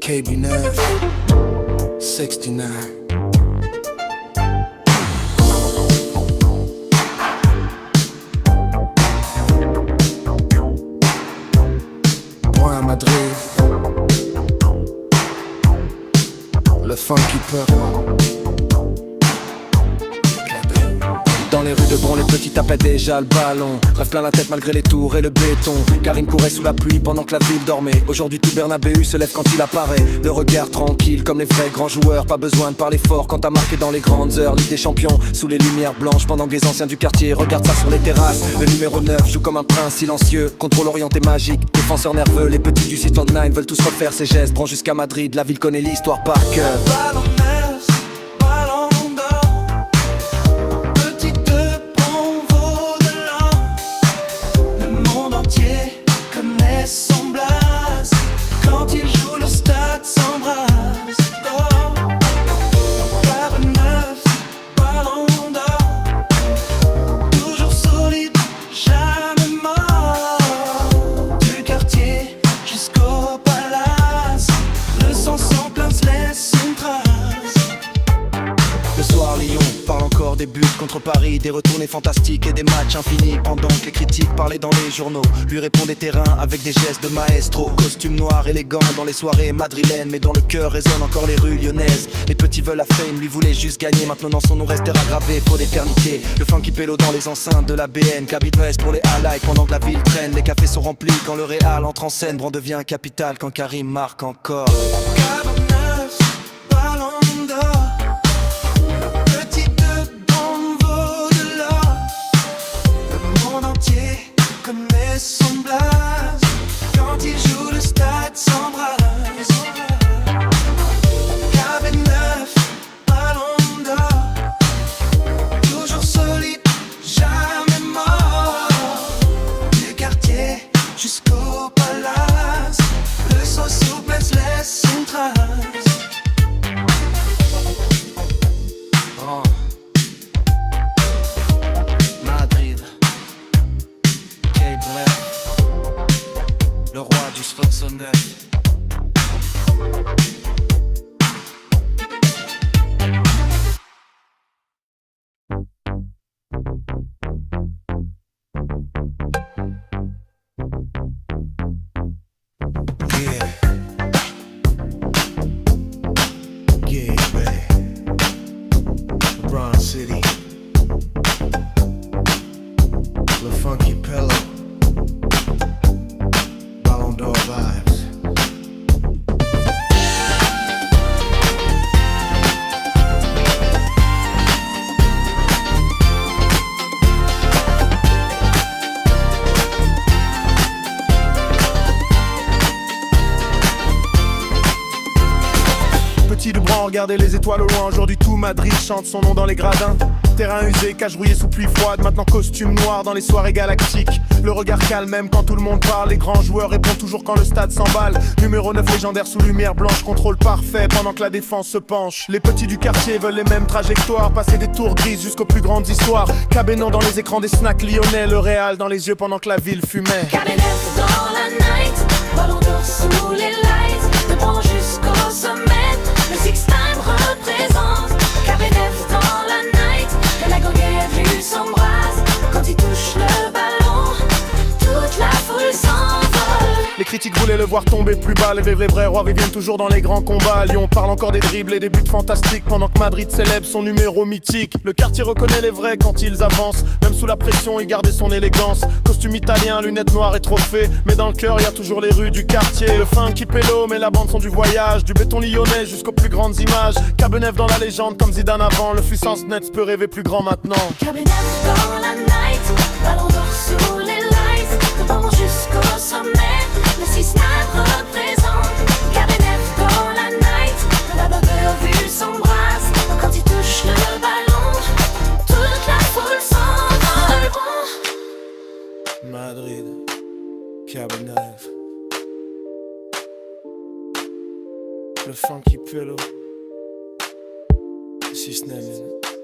KB9 69. Point à Madrid, le funky peuple. Dans les rues de Bron, les petits tapaient déjà le ballon. Rêve plein la tête malgré les tours et le béton. Karim courait sous la pluie pendant que la ville dormait. Aujourd'hui tout Bernabéu se lève quand il apparaît. Le regard tranquille comme les vrais grands joueurs. Pas besoin de parler fort quand t'as marqué dans les grandes heures. Ligue des champions sous les lumières blanches. Pendant que les anciens du quartier regardent ça sur les terrasses. Le numéro 9 joue comme un prince silencieux. Contrôle orienté magique, défenseur nerveux. Les petits du 629 veulent tous refaire ses gestes. Bron jusqu'à Madrid, la ville connaît l'histoire par cœur. Des buts contre Paris, des retournées fantastiques et des matchs infinis. Pendant que les critiques parlaient dans les journaux, lui répond des terrains avec des gestes de maestro. Costume noir élégant dans les soirées madrilènes, mais dans le cœur résonnent encore les rues lyonnaises. Les petits veulent la fame, lui voulait juste gagner. Maintenant son nom restera gravé pour l'éternité. Le funky pélo dans les enceintes de la BN, KB9 pour les highlights pendant que la ville traîne. Les cafés sont remplis quand le Real entre en scène. Bron devient capitale quand Karim marque encore. Son blase, quand il joue le stade s'embrase. KB9, ballon d'or, toujours solide, jamais mort. Du quartier jusqu'au palace, le son souplesse laisse une trace. Oh. Madrid, le roi du 69. Yeah, man. Bron City. Le funky pillow. Vibes. Petit de Bron, regardez les étoiles au loin. Aujourd'hui tout Madrid chante son nom dans les gradins. Terrain usé, cage rouillée sous pluie froide. Maintenant costume noir dans les soirées galactiques. Le regard calme même quand tout le monde parle. Les grands joueurs répondent toujours quand le stade s'emballe. Numéro 9 légendaire sous lumière blanche. Contrôle parfait pendant que la défense se penche. Les petits du quartier veulent les mêmes trajectoires. Passer des tours grises jusqu'aux plus grandes histoires. KB9 dans les écrans des snacks lyonnais. Le Real dans les yeux pendant que la ville fumait. KB9 dans la night, ballon d'or sous les lights. De Bron jusqu'au sommet, le 6-9 représente. KB9 dans la night, et la goguette vue s'embrase. Quand il touche le ballon, toute la foule s'envole. Les critiques voulaient le voir tomber plus bas. Les vrais rois reviennent toujours dans les grands combats. Lyon parle encore des dribbles et des buts fantastiques pendant que Madrid célèbre son numéro mythique. Le quartier reconnaît les vrais quand ils avancent. Même sous la pression, il gardait son élégance. Costume italien, lunettes noires et trophées. Mais dans le cœur, y a toujours les rues du quartier. Le funky pélo, mais la bande son du voyage. Du béton lyonnais jusqu'aux plus grandes images. KB9 dans la légende comme Zidane avant. Le puissance net peut rêver plus grand maintenant. KB9 dans la night, ballon d'or sous les lights. De Bron jusqu'au sommet, le 6-9 représente. KB9 dans la night, la baveur vue s'embrasse. Quand il touche le ballon, toute la foule s'envole. Madrid, KB9, le funky pillow. 6 9